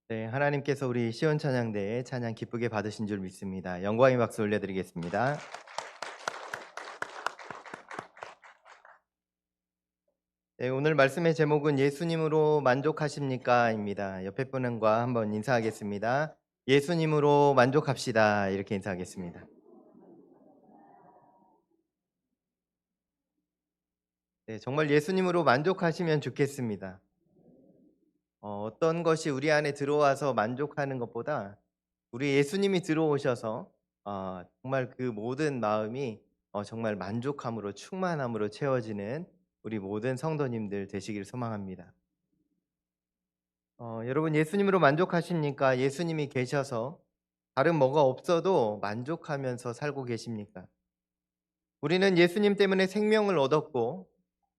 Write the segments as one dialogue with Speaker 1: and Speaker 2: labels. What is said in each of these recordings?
Speaker 1: 네, 하나님께서 우리 시온 찬양대에 찬양 기쁘게 받으신 줄 믿습니다. 영광의 박수 올려드리겠습니다. 네, 오늘 말씀의 제목은 예수님으로 만족하십니까?입니다. 옆에 분과 한번 인사하겠습니다. 예수님으로 만족합시다. 이렇게 인사하겠습니다. 네, 정말 예수님으로 만족하시면 좋겠습니다. 어떤 것이 우리 안에 들어와서 만족하는 것보다 우리 예수님이 들어오셔서 정말 그 모든 마음이 정말 만족함으로 충만함으로 채워지는 우리 모든 성도님들 되시길 소망합니다. 여러분 예수님으로 만족하십니까? 예수님이 계셔서 다른 뭐가 없어도 만족하면서 살고 계십니까? 우리는 예수님 때문에 생명을 얻었고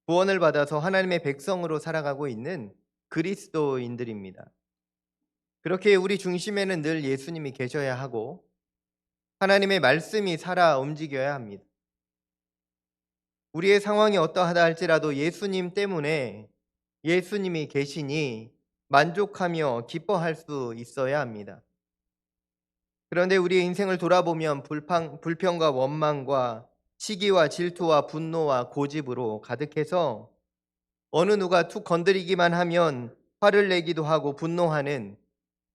Speaker 1: 구원을 받아서 하나님의 백성으로 살아가고 있는 그리스도인들입니다. 그렇게 우리 중심에는 늘 예수님이 계셔야 하고 하나님의 말씀이 살아 움직여야 합니다. 우리의 상황이 어떠하다 할지라도 예수님 때문에 예수님이 계시니 만족하며 기뻐할 수 있어야 합니다. 그런데 우리의 인생을 돌아보면 불평과 원망과 시기와 질투와 분노와 고집으로 가득해서 어느 누가 툭 건드리기만 하면 화를 내기도 하고 분노하는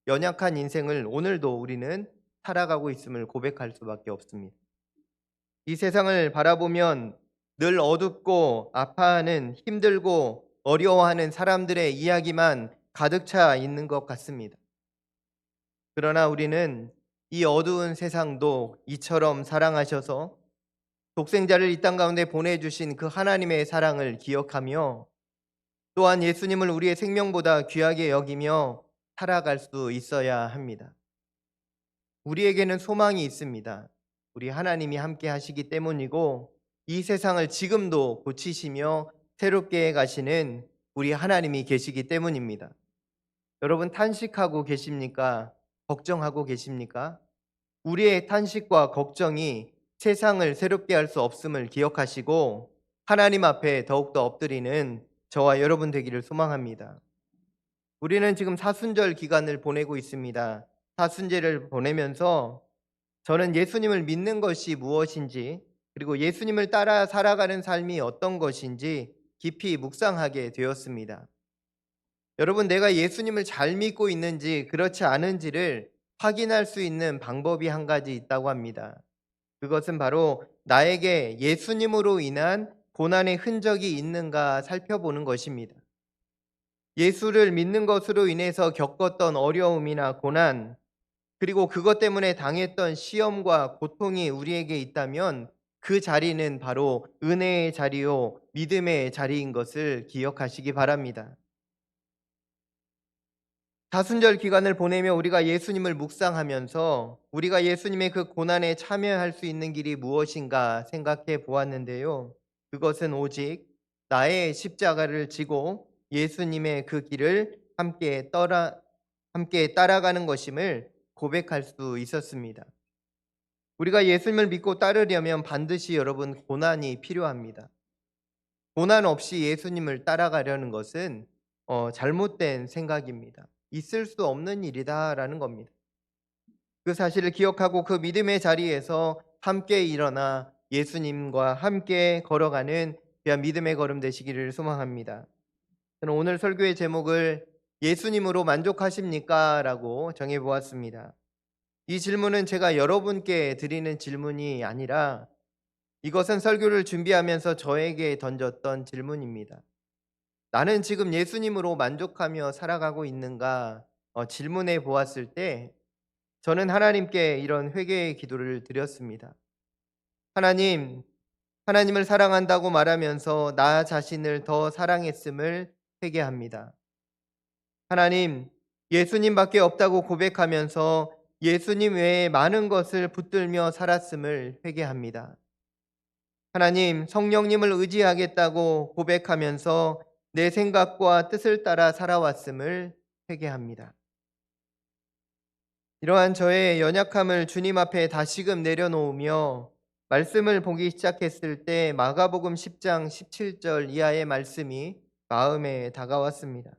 Speaker 1: 연약한 인생을 오늘도 우리는 살아가고 있음을 고백할 수밖에 없습니다. 이 세상을 바라보면 늘 어둡고 아파하는 힘들고 어려워하는 사람들의 이야기만 가득 차 있는 것 같습니다. 그러나 우리는 이 어두운 세상도 이처럼 사랑하셔서 독생자를 이 땅 가운데 보내주신 그 하나님의 사랑을 기억하며 또한 예수님을 우리의 생명보다 귀하게 여기며 살아갈 수 있어야 합니다. 우리에게는 소망이 있습니다. 우리 하나님이 함께 하시기 때문이고 이 세상을 지금도 고치시며 새롭게 해 가시는 우리 하나님이 계시기 때문입니다. 여러분 탄식하고 계십니까? 걱정하고 계십니까? 우리의 탄식과 걱정이 세상을 새롭게 할 수 없음을 기억하시고 하나님 앞에 더욱더 엎드리는 저와 여러분 되기를 소망합니다. 우리는 지금 사순절 기간을 보내고 있습니다. 사순절을 보내면서 저는 예수님을 믿는 것이 무엇인지 그리고 예수님을 따라 살아가는 삶이 어떤 것인지 깊이 묵상하게 되었습니다. 여러분 내가 예수님을 잘 믿고 있는지 그렇지 않은지를 확인할 수 있는 방법이 한 가지 있다고 합니다. 그것은 바로 나에게 예수님으로 인한 고난의 흔적이 있는가 살펴보는 것입니다. 예수를 믿는 것으로 인해서 겪었던 어려움이나 고난, 그리고 그것 때문에 당했던 시험과 고통이 우리에게 있다면 그 자리는 바로 은혜의 자리요, 믿음의 자리인 것을 기억하시기 바랍니다. 사순절 기간을 보내며 우리가 예수님을 묵상하면서 우리가 예수님의 그 고난에 참여할 수 있는 길이 무엇인가 생각해 보았는데요. 그것은 오직 나의 십자가를 지고 예수님의 그 길을 함께 따라가는 것임을 고백할 수 있었습니다. 우리가 예수님을 믿고 따르려면 반드시 여러분 고난이 필요합니다. 고난 없이 예수님을 따라가려는 것은 잘못된 생각입니다. 있을 수 없는 일이다라는 겁니다. 그 사실을 기억하고 그 믿음의 자리에서 함께 일어나 예수님과 함께 걸어가는 귀한 믿음의 걸음 되시기를 소망합니다. 저는 오늘 설교의 제목을 예수님으로 만족하십니까? 라고 정해보았습니다. 이 질문은 제가 여러분께 드리는 질문이 아니라 이것은 설교를 준비하면서 저에게 던졌던 질문입니다. 나는 지금 예수님으로 만족하며 살아가고 있는가 질문해 보았을 때 저는 하나님께 이런 회개의 기도를 드렸습니다. 하나님, 하나님을 사랑한다고 말하면서 나 자신을 더 사랑했음을 회개합니다. 하나님, 예수님밖에 없다고 고백하면서 예수님 외에 많은 것을 붙들며 살았음을 회개합니다. 하나님, 성령님을 의지하겠다고 고백하면서 내 생각과 뜻을 따라 살아왔음을 회개합니다. 이러한 저의 연약함을 주님 앞에 다시금 내려놓으며 말씀을 보기 시작했을 때 마가복음 10장 17절 이하의 말씀이 마음에 다가왔습니다.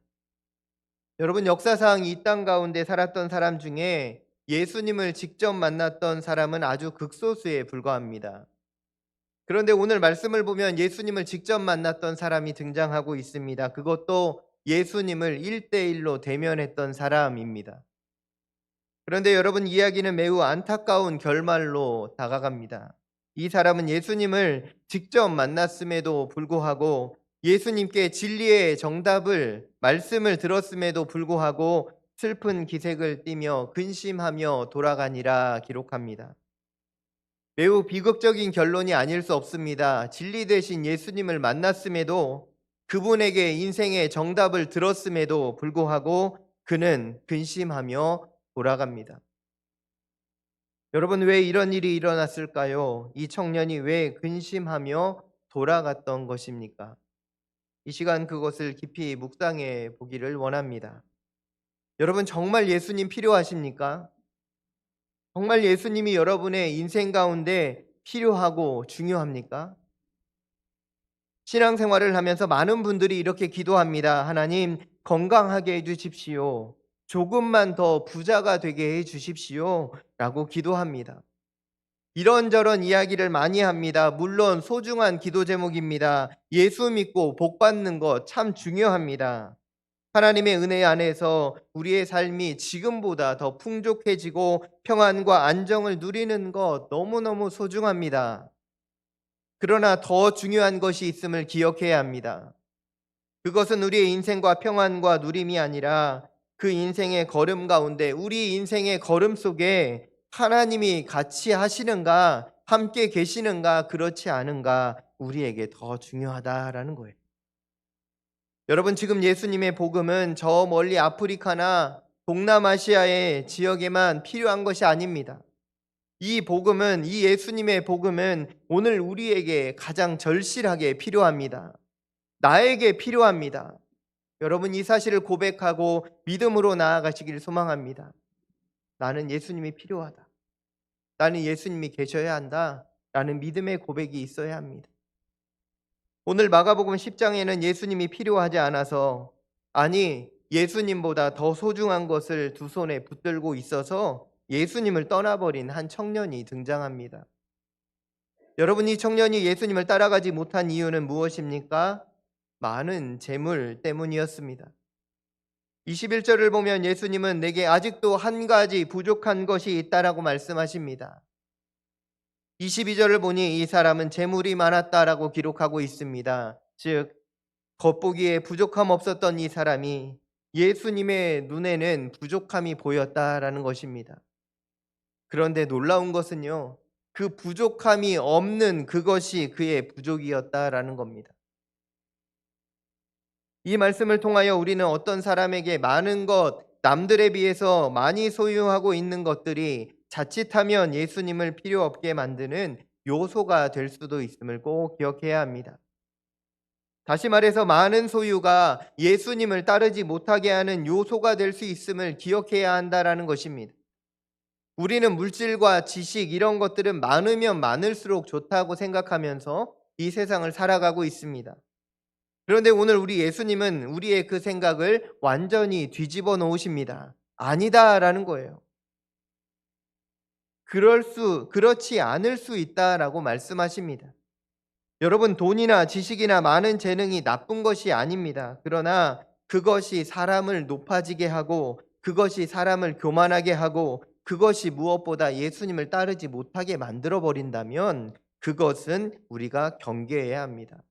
Speaker 1: 여러분, 역사상 이 땅 가운데 살았던 사람 중에 예수님을 직접 만났던 사람은 아주 극소수에 불과합니다. 그런데 오늘 말씀을 보면 예수님을 직접 만났던 사람이 등장하고 있습니다. 그것도 예수님을 1대1로 대면했던 사람입니다. 그런데 여러분, 이야기는 매우 안타까운 결말로 다가갑니다. 이 사람은 예수님을 직접 만났음에도 불구하고 예수님께 진리의 정답을 말씀을 들었음에도 불구하고 슬픈 기색을 띠며 근심하며 돌아가니라 기록합니다. 매우 비극적인 결론이 아닐 수 없습니다. 진리 대신 예수님을 만났음에도 그분에게 인생의 정답을 들었음에도 불구하고 그는 근심하며 돌아갑니다. 여러분, 왜 이런 일이 일어났을까요? 이 청년이 왜 근심하며 돌아갔던 것입니까? 이 시간 그것을 깊이 묵상해 보기를 원합니다. 여러분, 정말 예수님 필요하십니까? 정말 예수님이 여러분의 인생 가운데 필요하고 중요합니까? 신앙생활을 하면서 많은 분들이 이렇게 기도합니다. 하나님, 건강하게 해주십시오. 조금만 더 부자가 되게 해주십시오. 라고 기도합니다. 이런저런 이야기를 많이 합니다. 물론 소중한 기도 제목입니다. 예수 믿고 복 받는 것 참 중요합니다. 하나님의 은혜 안에서 우리의 삶이 지금보다 더 풍족해지고 평안과 안정을 누리는 것 너무너무 소중합니다. 그러나 더 중요한 것이 있음을 기억해야 합니다. 그것은 우리의 인생과 평안과 누림이 아니라 그 인생의 걸음 가운데, 우리 인생의 걸음 속에 하나님이 같이 하시는가, 함께 계시는가, 그렇지 않은가, 우리에게 더 중요하다라는 거예요. 여러분, 지금 예수님의 복음은 저 멀리 아프리카나 동남아시아의 지역에만 필요한 것이 아닙니다. 이 복음은, 이 예수님의 복음은 오늘 우리에게 가장 절실하게 필요합니다. 나에게 필요합니다. 여러분, 이 사실을 고백하고 믿음으로 나아가시길 소망합니다. 나는 예수님이 필요하다. 나는 예수님이 계셔야 한다. 라는 믿음의 고백이 있어야 합니다. 오늘 마가복음 10장에는 예수님이 필요하지 않아서, 아니 예수님보다 더 소중한 것을 두 손에 붙들고 있어서 예수님을 떠나버린 한 청년이 등장합니다. 여러분, 이 청년이 예수님을 따라가지 못한 이유는 무엇입니까? 많은 재물 때문이었습니다. 21절을 보면 예수님은 내게 아직도 한 가지 부족한 것이 있다라고 말씀하십니다. 22절을 보니 이 사람은 재물이 많았다라고 기록하고 있습니다. 즉, 겉보기에 부족함 없었던 이 사람이 예수님의 눈에는 부족함이 보였다라는 것입니다. 그런데 놀라운 것은요, 그 부족함이 없는 그것이 그의 부족이었다라는 겁니다. 이 말씀을 통하여 우리는 어떤 사람에게 많은 것, 남들에 비해서 많이 소유하고 있는 것들이 자칫하면 예수님을 필요 없게 만드는 요소가 될 수도 있음을 꼭 기억해야 합니다. 다시 말해서 많은 소유가 예수님을 따르지 못하게 하는 요소가 될 수 있음을 기억해야 한다라는 것입니다. 우리는 물질과 지식 이런 것들은 많으면 많을수록 좋다고 생각하면서 이 세상을 살아가고 있습니다. 그런데 오늘 우리 예수님은 우리의 그 생각을 완전히 뒤집어 놓으십니다. 아니다라는 거예요. 그렇지 않을 수 있다라고 말씀하십니다. 여러분, 돈이나 지식이나 많은 재능이 나쁜 것이 아닙니다. 그러나 그것이 사람을 높아지게 하고, 그것이 사람을 교만하게 하고, 그것이 무엇보다 예수님을 따르지 못하게 만들어 버린다면 그것은 우리가 경계해야 합니다.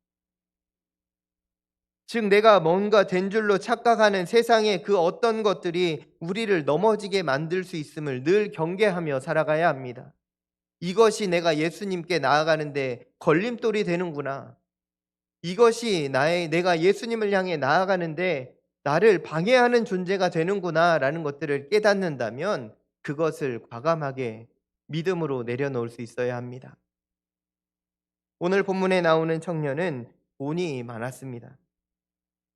Speaker 1: 즉, 내가 뭔가 된 줄로 착각하는 세상의 그 어떤 것들이 우리를 넘어지게 만들 수 있음을 늘 경계하며 살아가야 합니다. 이것이 내가 예수님께 나아가는데 걸림돌이 되는구나. 이것이 내가 예수님을 향해 나아가는데 나를 방해하는 존재가 되는구나라는 것들을 깨닫는다면 그것을 과감하게 믿음으로 내려놓을 수 있어야 합니다. 오늘 본문에 나오는 청년은 돈이 많았습니다.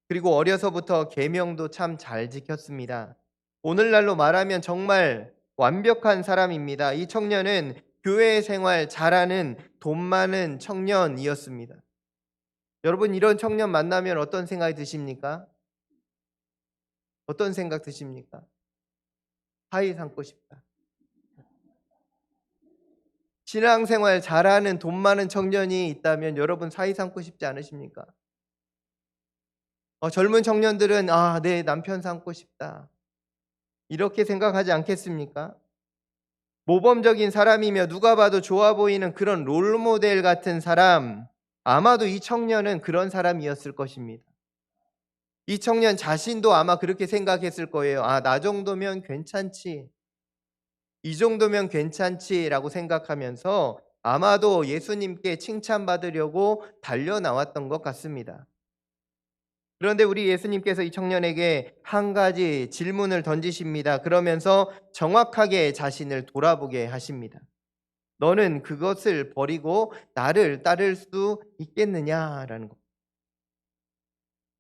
Speaker 1: 그리고 어려서부터 계명도 참 잘 지켰습니다. 오늘날로 말하면 정말 완벽한 사람입니다. 이 청년은 교회 생활 잘하는 돈 많은 청년이었습니다. 여러분, 이런 청년 만나면 어떤 생각이 드십니까? 어떤 생각 드십니까? 사위 삼고 싶다. 신앙생활 잘하는 돈 많은 청년이 있다면 여러분 사위 삼고 싶지 않으십니까? 젊은 청년들은 내 남편 삼고 싶다. 이렇게 생각하지 않겠습니까? 모범적인 사람이며 누가 봐도 좋아 보이는 그런 롤모델 같은 사람, 아마도 이 청년은 그런 사람이었을 것입니다. 이 청년 자신도 아마 그렇게 생각했을 거예요. 나 정도면 괜찮지. 이 정도면 괜찮지라고 생각하면서 아마도 예수님께 칭찬받으려고 달려나왔던 것 같습니다. 그런데 우리 예수님께서 이 청년에게 한 가지 질문을 던지십니다. 그러면서 정확하게 자신을 돌아보게 하십니다. 너는 그것을 버리고 나를 따를 수 있겠느냐라는 것.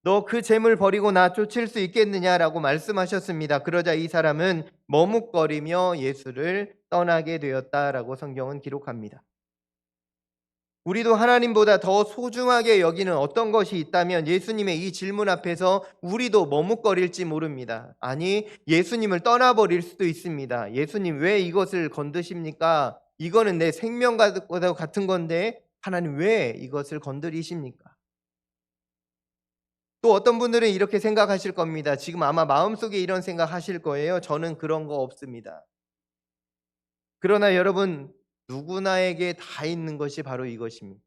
Speaker 1: 너 그 재물 버리고 나 쫓을 수 있겠느냐라고 말씀하셨습니다. 그러자 이 사람은 머뭇거리며 예수를 떠나게 되었다라고 성경은 기록합니다. 우리도 하나님보다 더 소중하게 여기는 어떤 것이 있다면 예수님의 이 질문 앞에서 우리도 머뭇거릴지 모릅니다. 아니, 예수님을 떠나버릴 수도 있습니다. 예수님 왜 이것을 건드십니까? 이거는 내 생명과 같은 건데 하나님 왜 이것을 건드리십니까? 또 어떤 분들은 이렇게 생각하실 겁니다. 지금 아마 마음속에 이런 생각하실 거예요. 저는 그런 거 없습니다. 그러나 여러분, 누구나에게 다 있는 것이 바로 이것입니다.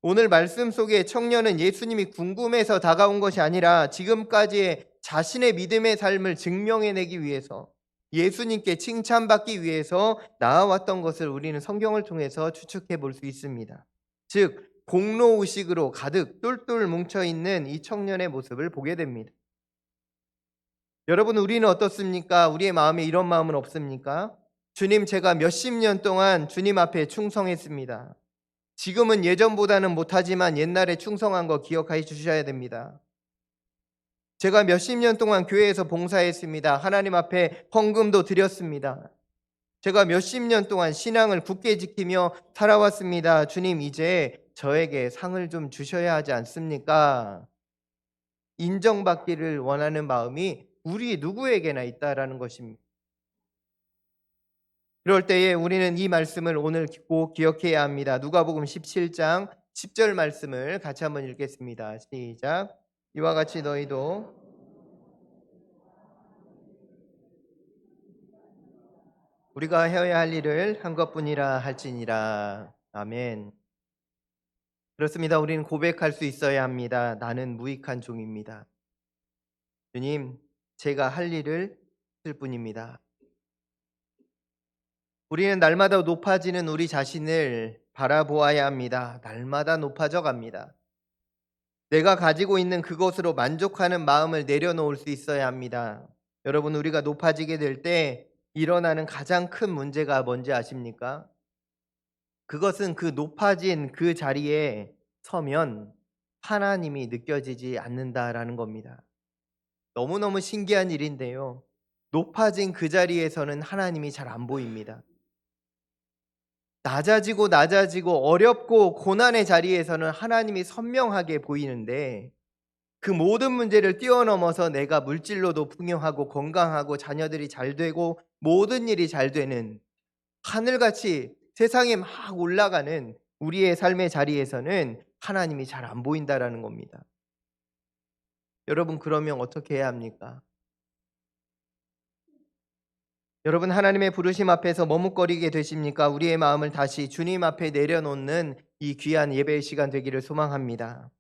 Speaker 1: 오늘 말씀 속에 청년은 예수님이 궁금해서 다가온 것이 아니라 지금까지의 자신의 믿음의 삶을 증명해내기 위해서, 예수님께 칭찬받기 위해서 나아왔던 것을 우리는 성경을 통해서 추측해 볼 수 있습니다. 즉 공로의식으로 가득 똘똘 뭉쳐있는 이 청년의 모습을 보게 됩니다. 여러분, 우리는 어떻습니까? 우리의 마음에 이런 마음은 없습니까? 주님, 제가 몇십 년 동안 주님 앞에 충성했습니다. 지금은 예전보다는 못하지만 옛날에 충성한 거 기억해 주셔야 됩니다. 제가 몇십 년 동안 교회에서 봉사했습니다. 하나님 앞에 헌금도 드렸습니다. 제가 몇십 년 동안 신앙을 굳게 지키며 살아왔습니다. 주님, 이제 저에게 상을 좀 주셔야 하지 않습니까? 인정받기를 원하는 마음이 우리 누구에게나 있다라는 것입니다. 그럴 때에 우리는 이 말씀을 오늘 꼭 기억해야 합니다. 누가복음 17장 10절 말씀을 같이 한번 읽겠습니다. 시작. 이와 같이 너희도 우리가 해야 할 일을 한 것뿐이라 할지니라. 아멘. 그렇습니다. 우리는 고백할 수 있어야 합니다. 나는 무익한 종입니다. 주님, 제가 할 일을 했을 뿐입니다. 우리는 날마다 높아지는 우리 자신을 바라보아야 합니다. 날마다 높아져 갑니다. 내가 가지고 있는 그것으로 만족하는 마음을 내려놓을 수 있어야 합니다. 여러분, 우리가 높아지게 될 때 일어나는 가장 큰 문제가 뭔지 아십니까? 그것은 그 높아진 그 자리에 서면 하나님이 느껴지지 않는다라는 겁니다. 너무너무 신기한 일인데요. 높아진 그 자리에서는 하나님이 잘 안 보입니다. 낮아지고 어렵고 고난의 자리에서는 하나님이 선명하게 보이는데 그 모든 문제를 뛰어넘어서 내가 물질로도 풍요하고 건강하고 자녀들이 잘 되고 모든 일이 잘 되는 하늘같이 세상에 막 올라가는 우리의 삶의 자리에서는 하나님이 잘 안 보인다라는 겁니다. 여러분, 그러면 어떻게 해야 합니까? 여러분, 하나님의 부르심 앞에서 머뭇거리게 되십니까? 우리의 마음을 다시 주님 앞에 내려놓는 이 귀한 예배의 시간 되기를 소망합니다.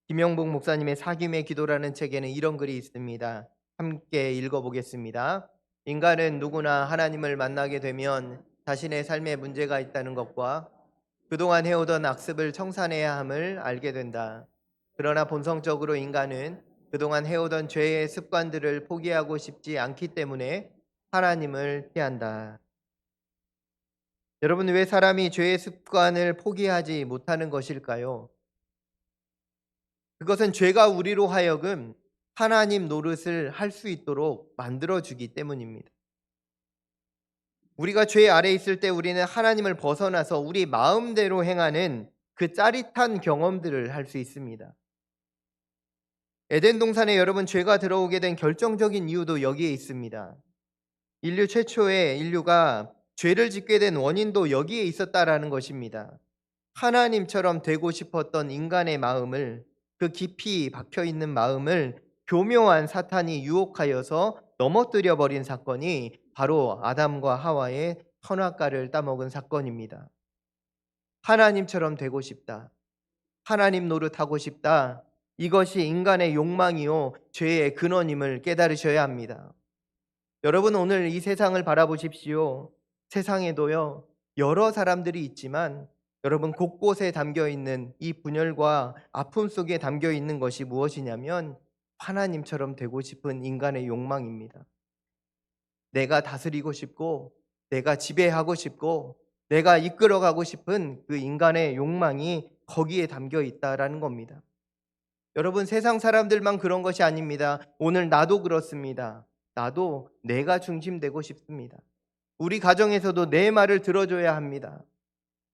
Speaker 1: 김영복 목사님의 사귐의 기도라는 책에는 이런 글이 있습니다. 함께 읽어보겠습니다. 인간은 누구나 하나님을 만나게 되면 자신의 삶에 문제가 있다는 것과 그동안 해오던 악습을 청산해야 함을 알게 된다. 그러나 본성적으로 인간은 그동안 해오던 죄의 습관들을 포기하고 싶지 않기 때문에 하나님을 피한다. 여러분, 왜 사람이 죄의 습관을 포기하지 못하는 것일까요? 그것은 죄가 우리로 하여금 하나님 노릇을 할 수 있도록 만들어주기 때문입니다. 우리가 죄 아래 있을 때 우리는 하나님을 벗어나서 우리 마음대로 행하는 그 짜릿한 경험들을 할 수 있습니다. 에덴 동산에 여러분 죄가 들어오게 된 결정적인 이유도 여기에 있습니다. 인류 최초의 인류가 죄를 짓게 된 원인도 여기에 있었다라는 것입니다. 하나님처럼 되고 싶었던 인간의 마음을, 그 깊이 박혀 있는 마음을 교묘한 사탄이 유혹하여서 넘어뜨려 버린 사건이 바로 아담과 하와의 선악과를 따먹은 사건입니다. 하나님처럼 되고 싶다. 하나님 노릇하고 싶다. 이것이 인간의 욕망이요 죄의 근원임을 깨달으셔야 합니다. 여러분 오늘 이 세상을 바라보십시오. 세상에도요 여러 사람들이 있지만 여러분 곳곳에 담겨 있는 이 분열과 아픔 속에 담겨 있는 것이 무엇이냐면 하나님처럼 되고 싶은 인간의 욕망입니다. 내가 다스리고 싶고 내가 지배하고 싶고 내가 이끌어가고 싶은 그 인간의 욕망이 거기에 담겨 있다라는 겁니다. 여러분 세상 사람들만 그런 것이 아닙니다. 오늘 나도 그렇습니다. 나도 내가 중심되고 싶습니다. 우리 가정에서도 내 말을 들어줘야 합니다.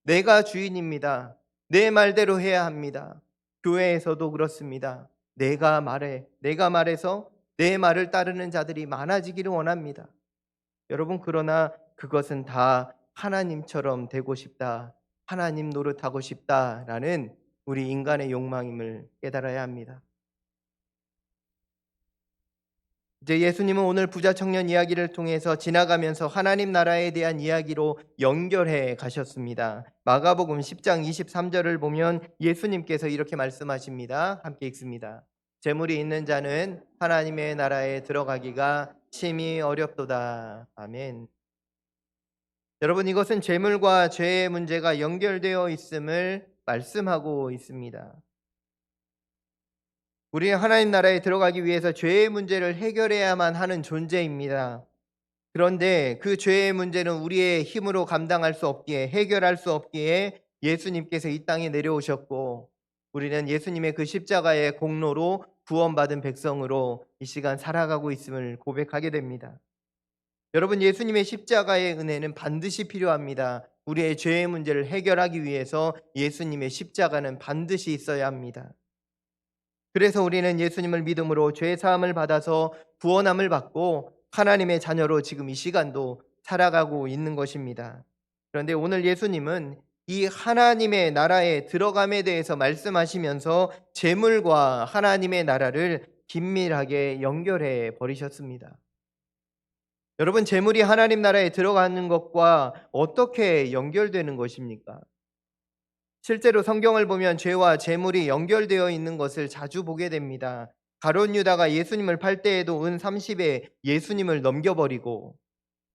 Speaker 1: 내가 주인입니다. 내 말대로 해야 합니다. 교회에서도 그렇습니다. 내가 말해서 내 말을 따르는 자들이 많아지기를 원합니다. 여러분 그러나 그것은 다 하나님처럼 되고 싶다. 하나님 노릇하고 싶다라는 우리 인간의 욕망임을 깨달아야 합니다. 이제 예수님은 오늘 부자 청년 이야기를 통해서 지나가면서 하나님 나라에 대한 이야기로 연결해 가셨습니다. 마가복음 10장 23절을 보면 예수님께서 이렇게 말씀하십니다. 함께 읽습니다. 재물이 있는 자는 하나님의 나라에 들어가기가 심히 어렵도다. 아멘. 여러분 이것은 재물과 죄의 문제가 연결되어 있음을 말씀하고 있습니다. 우리는 하나님 나라에 들어가기 위해서 죄의 문제를 해결해야만 하는 존재입니다. 그런데 그 죄의 문제는 우리의 힘으로 감당할 수 없기에 해결할 수 없기에 예수님께서 이 땅에 내려오셨고 우리는 예수님의 그 십자가의 공로로 구원받은 백성으로 이 시간 살아가고 있음을 고백하게 됩니다. 여러분 예수님의 십자가의 은혜는 반드시 필요합니다. 우리의 죄의 문제를 해결하기 위해서 예수님의 십자가는 반드시 있어야 합니다. 그래서 우리는 예수님을 믿음으로 죄 사함을 받아서 구원함을 받고 하나님의 자녀로 지금 이 시간도 살아가고 있는 것입니다. 그런데 오늘 예수님은 이 하나님의 나라에 들어감에 대해서 말씀하시면서 재물과 하나님의 나라를 긴밀하게 연결해 버리셨습니다. 여러분 재물이 하나님 나라에 들어가는 것과 어떻게 연결되는 것입니까? 실제로 성경을 보면 죄와 재물이 연결되어 있는 것을 자주 보게 됩니다. 가룟 유다가 예수님을 팔 때에도 은 30에 예수님을 넘겨버리고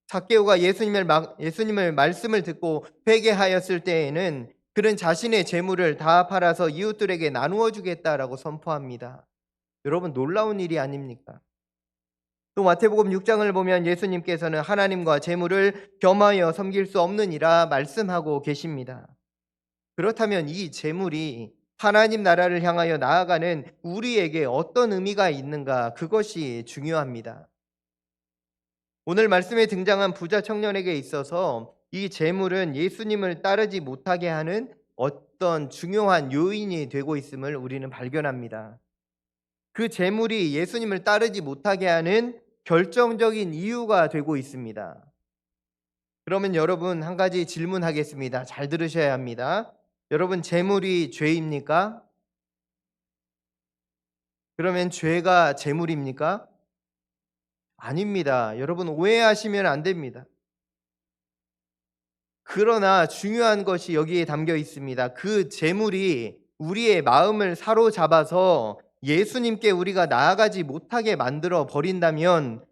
Speaker 1: zak개오가 예수님을 말씀을 듣고 회개하였을 때에는 그는 자신의 재물을 다 팔아서 이웃들에게 나누어 주겠다라고 선포합니다. 여러분 놀라운 일이 아닙니까? 또 마태복음 6장을 보면 예수님께서는 하나님과 재물을 겸하여 섬길 수 없느니라 말씀하고 계십니다. 그렇다면 이 재물이 하나님 나라를 향하여 나아가는 우리에게 어떤 의미가 있는가 그것이 중요합니다. 오늘 말씀에 등장한 부자 청년에게 있어서 이 재물은 예수님을 따르지 못하게 하는 어떤 중요한 요인이 되고 있음을 우리는 발견합니다. 그 재물이 예수님을 따르지 못하게 하는 결정적인 이유가 되고 있습니다. 그러면 여러분 한 가지 질문하겠습니다. 잘 들으셔야 합니다. 여러분 재물이 죄입니까? 그러면 죄가 재물입니까? 아닙니다. 여러분 오해하시면 안 됩니다. 그러나 중요한 것이 여기에 담겨 있습니다. 그 재물이 우리의 마음을 사로잡아서 예수님께 우리가 나아가지 못하게 만들어 버린다면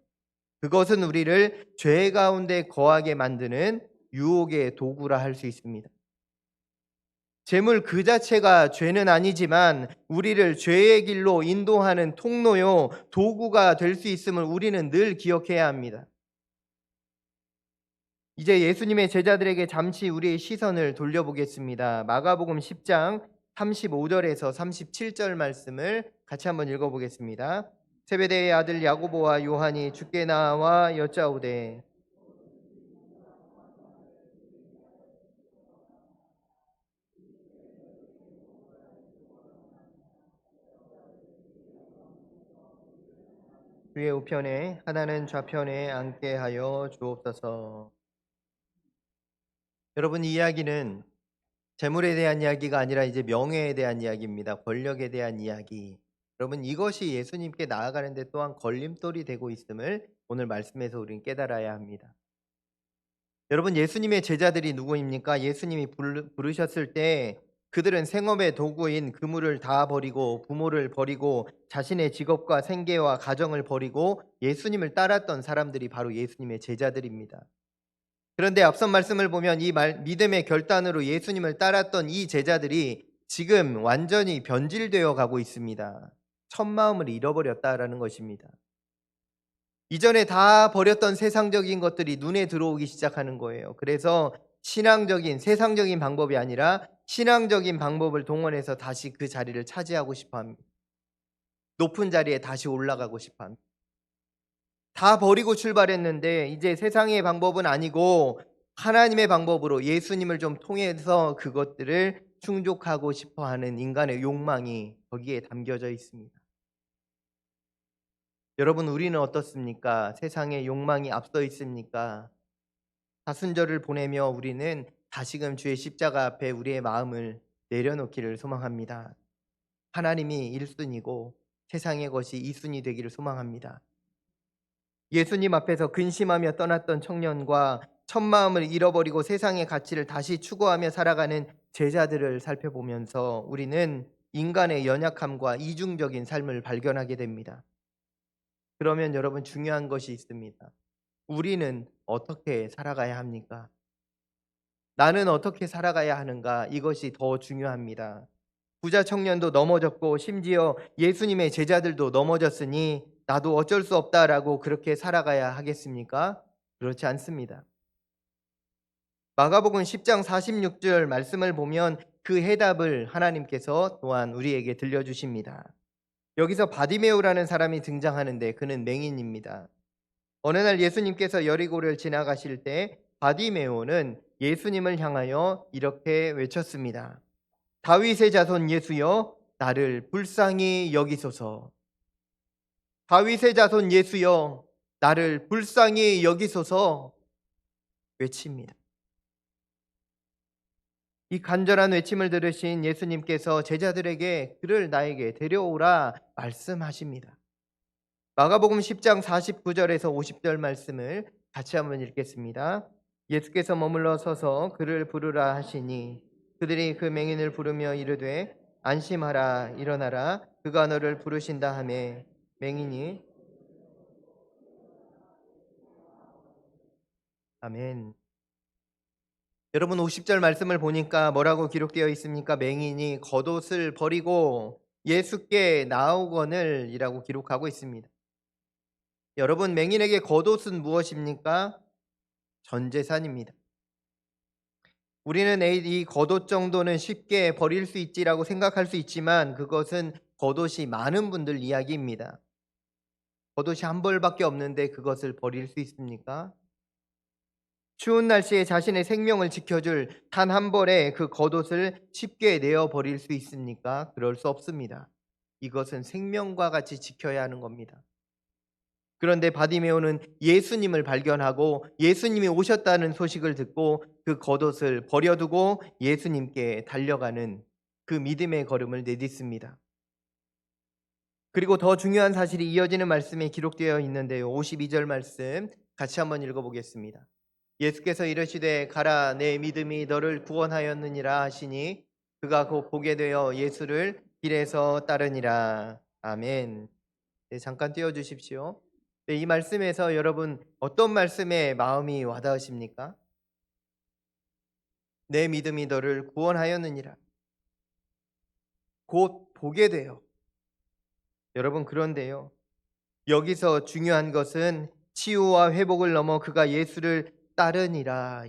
Speaker 1: 그것은 우리를 죄 가운데 거하게 만드는 유혹의 도구라 할 수 있습니다. 재물 그 자체가 죄는 아니지만 우리를 죄의 길로 인도하는 통로요, 도구가 될 수 있음을 우리는 늘 기억해야 합니다. 이제 예수님의 제자들에게 잠시 우리의 시선을 돌려보겠습니다. 마가복음 10장 35절에서 37절 말씀을 같이 한번 읽어보겠습니다. 세베대의 아들 야고보와 요한이 주께 나와 여짜오되 주의 우편에 하나는 좌편에 앉게 하여 주옵소서. 여러분, 이 이야기는 재물에 대한 이야기가 아니라 이제 명예에 대한 이야기입니다. 권력에 대한 이야기. 여러분, 이것이 예수님께 나아가는 데 또한 걸림돌이 되고 있음을 오늘 말씀에서 우리는 깨달아야 합니다. 여러분, 예수님의 제자들이 누구입니까? 예수님이 부르셨을 때 그들은 생업의 도구인 그물을 다 버리고 부모를 버리고 자신의 직업과 생계와 가정을 버리고 예수님을 따랐던 사람들이 바로 예수님의 제자들입니다. 그런데 앞선 말씀을 보면 믿음의 결단으로 예수님을 따랐던 이 제자들이 지금 완전히 변질되어 가고 있습니다. 첫 마음을 잃어버렸다라는 것입니다. 이전에 다 버렸던 세상적인 것들이 눈에 들어오기 시작하는 거예요. 그래서 신앙적인 세상적인 방법이 아니라 신앙적인 방법을 동원해서 다시 그 자리를 차지하고 싶어 합니다. 높은 자리에 다시 올라가고 싶어 합니다. 다 버리고 출발했는데 이제 세상의 방법은 아니고 하나님의 방법으로 예수님을 좀 통해서 그것들을 충족하고 싶어 하는 인간의 욕망이 거기에 담겨져 있습니다. 여러분, 우리는 어떻습니까? 세상의 욕망이 앞서 있습니까? 사순절을 보내며 우리는 다시금 주의 십자가 앞에 우리의 마음을 내려놓기를 소망합니다. 하나님이 1순위고 세상의 것이 2순위 되기를 소망합니다. 예수님 앞에서 근심하며 떠났던 청년과 첫 마음을 잃어버리고 세상의 가치를 다시 추구하며 살아가는 제자들을 살펴보면서 우리는 인간의 연약함과 이중적인 삶을 발견하게 됩니다. 그러면 여러분, 중요한 것이 있습니다. 우리는 어떻게 살아가야 합니까? 나는 어떻게 살아가야 하는가? 이것이 더 중요합니다. 부자 청년도 넘어졌고 심지어 예수님의 제자들도 넘어졌으니 나도 어쩔 수 없다라고 그렇게 살아가야 하겠습니까? 그렇지 않습니다. 마가복음 10장 46절 말씀을 보면 그 해답을 하나님께서 또한 우리에게 들려주십니다. 여기서 바디메오라는 사람이 등장하는데 그는 맹인입니다. 어느 날 예수님께서 여리고를 지나가실 때 바디메오는 예수님을 향하여 이렇게 외쳤습니다. 다윗의 자손 예수여, 나를 불쌍히 여기소서. 다윗의 자손 예수여, 나를 불쌍히 여기소서 외칩니다. 이 간절한 외침을 들으신 예수님께서 제자들에게 그를 나에게 데려오라 말씀하십니다. 마가복음 10장 49절에서 50절 말씀을 같이 한번 읽겠습니다. 예수께서 머물러 서서 그를 부르라 하시니 그들이 그 맹인을 부르며 이르되 안심하라 일어나라 그가 너를 부르신다 하매 맹인이 아멘. 여러분, 50절 말씀을 보니까 뭐라고 기록되어 있습니까? 맹인이 겉옷을 버리고 예수께 나오거늘 이라고 기록하고 있습니다. 여러분, 맹인에게 겉옷은 무엇입니까? 전 재산입니다. 우리는 이 겉옷 정도는 쉽게 버릴 수 있지라고 생각할 수 있지만 그것은 겉옷이 많은 분들 이야기입니다. 겉옷이 한 벌밖에 없는데 그것을 버릴 수 있습니까? 추운 날씨에 자신의 생명을 지켜줄 단 한 벌의 그 겉옷을 쉽게 내어 버릴 수 있습니까? 그럴 수 없습니다. 이것은 생명과 같이 지켜야 하는 겁니다. 그런데 바디메오는 예수님을 발견하고 예수님이 오셨다는 소식을 듣고 그 겉옷을 버려두고 예수님께 달려가는 그 믿음의 걸음을 내딛습니다. 그리고 더 중요한 사실이 이어지는 말씀에 기록되어 있는데요. 52절 말씀 같이 한번 읽어보겠습니다. 예수께서 이르시되 가라 내 믿음이 너를 구원하였느니라 하시니 그가 곧 보게 되어 예수를 길에서 따르니라. 아멘. 네, 잠깐 띄워주십시오. 네, 이 말씀에서 여러분 어떤 말씀에 마음이 와닿으십니까? 내 믿음이 너를 구원하였느니라. 곧 보게 되어. 여러분, 그런데요. 여기서 중요한 것은 치유와 회복을 넘어 그가 예수를 따르니라.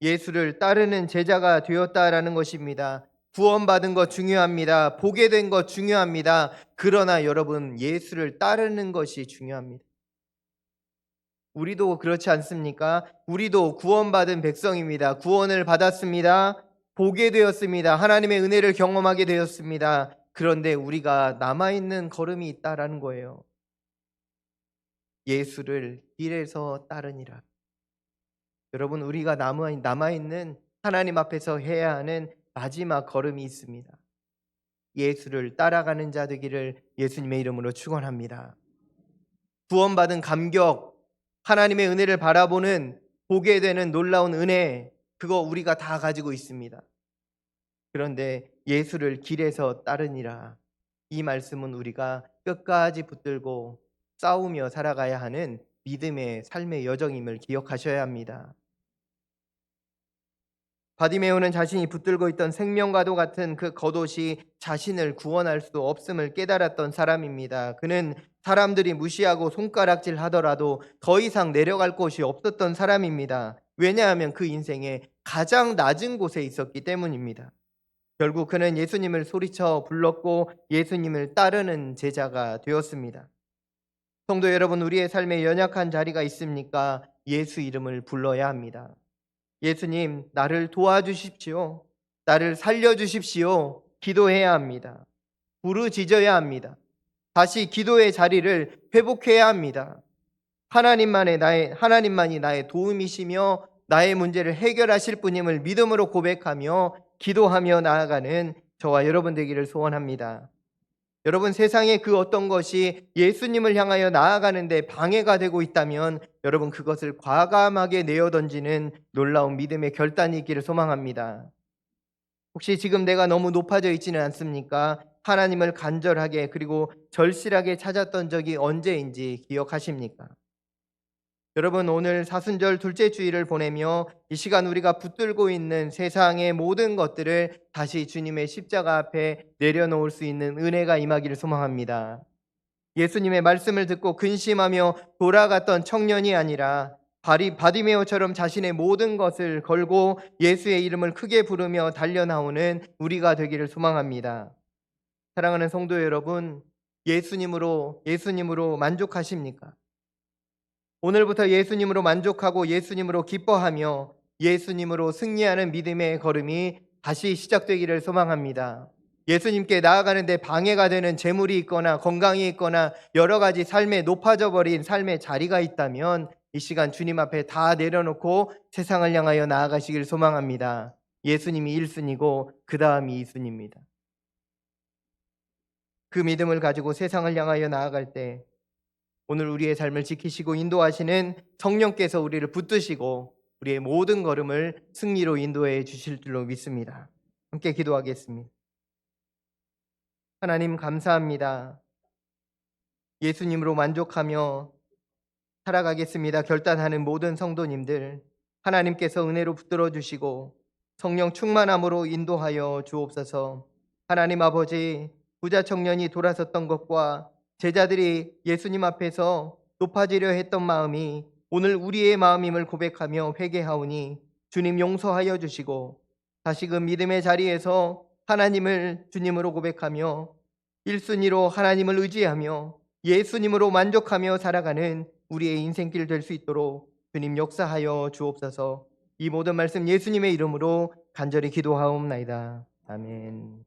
Speaker 1: 예수를 따르는 제자가 되었다라는 것입니다. 구원받은 것 중요합니다. 보게 된 것 중요합니다. 그러나 여러분, 예수를 따르는 것이 중요합니다. 우리도 그렇지 않습니까? 우리도 구원받은 백성입니다. 구원을 받았습니다. 보게 되었습니다. 하나님의 은혜를 경험하게 되었습니다. 그런데 우리가 남아있는 걸음이 있다라는 거예요. 예수를 길에서 따르니라. 여러분, 우리가 남아있는 하나님 앞에서 해야 하는 마지막 걸음이 있습니다. 예수를 따라가는 자 되기를 예수님의 이름으로 축원합니다. 구원받은 감격, 하나님의 은혜를 바라보는 보게 되는 놀라운 은혜, 그거 우리가 다 가지고 있습니다. 그런데 예수를 길에서 따르니라. 이 말씀은 우리가 끝까지 붙들고 싸우며 살아가야 하는 믿음의 삶의 여정임을 기억하셔야 합니다. 바디메오는 자신이 붙들고 있던 생명과도 같은 그 겉옷이 자신을 구원할 수 없음을 깨달았던 사람입니다. 그는 사람들이 무시하고 손가락질 하더라도 더 이상 내려갈 곳이 없었던 사람입니다. 왜냐하면 그 인생의 가장 낮은 곳에 있었기 때문입니다. 결국 그는 예수님을 소리쳐 불렀고 예수님을 따르는 제자가 되었습니다. 성도 여러분, 우리의 삶에 연약한 자리가 있습니까? 예수 이름을 불러야 합니다. 예수님, 나를 도와주십시오. 나를 살려주십시오. 기도해야 합니다. 부르짖어야 합니다. 다시 기도의 자리를 회복해야 합니다. 하나님만이 나의 도움이시며 나의 문제를 해결하실 분임을 믿음으로 고백하며 기도하며 나아가는 저와 여러분 되기를 소원합니다. 여러분, 세상에 그 어떤 것이 예수님을 향하여 나아가는데 방해가 되고 있다면 여러분, 그것을 과감하게 내어던지는 놀라운 믿음의 결단이 있기를 소망합니다. 혹시 지금 내가 너무 높아져 있지는 않습니까? 하나님을 간절하게 그리고 절실하게 찾았던 적이 언제인지 기억하십니까? 여러분, 오늘 사순절 둘째 주일을 보내며 이 시간 우리가 붙들고 있는 세상의 모든 것들을 다시 주님의 십자가 앞에 내려놓을 수 있는 은혜가 임하기를 소망합니다. 예수님의 말씀을 듣고 근심하며 돌아갔던 청년이 아니라 바디메오처럼 자신의 모든 것을 걸고 예수의 이름을 크게 부르며 달려나오는 우리가 되기를 소망합니다. 사랑하는 성도 여러분, 예수님으로 만족하십니까? 오늘부터 예수님으로 만족하고 예수님으로 기뻐하며 예수님으로 승리하는 믿음의 걸음이 다시 시작되기를 소망합니다. 예수님께 나아가는데 방해가 되는 재물이 있거나 건강이 있거나 여러 가지 삶에 높아져 버린 삶의 자리가 있다면 이 시간 주님 앞에 다 내려놓고 세상을 향하여 나아가시길 소망합니다. 예수님이 1순위고 그 다음이 2순위입니다. 그 믿음을 가지고 세상을 향하여 나아갈 때 오늘 우리의 삶을 지키시고 인도하시는 성령께서 우리를 붙드시고 우리의 모든 걸음을 승리로 인도해 주실 줄로 믿습니다. 함께 기도하겠습니다. 하나님, 감사합니다. 예수님으로 만족하며 살아가겠습니다. 결단하는 모든 성도님들, 하나님께서 은혜로 붙들어 주시고 성령 충만함으로 인도하여 주옵소서. 하나님 아버지, 부자 청년이 돌아섰던 것과 제자들이 예수님 앞에서 높아지려 했던 마음이 오늘 우리의 마음임을 고백하며 회개하오니 주님 용서하여 주시고 다시금 믿음의 자리에서 하나님을 주님으로 고백하며 1순위로 하나님을 의지하며 예수님으로 만족하며 살아가는 우리의 인생길 될 수 있도록 주님 역사하여 주옵소서. 이 모든 말씀 예수님의 이름으로 간절히 기도하옵나이다. 아멘.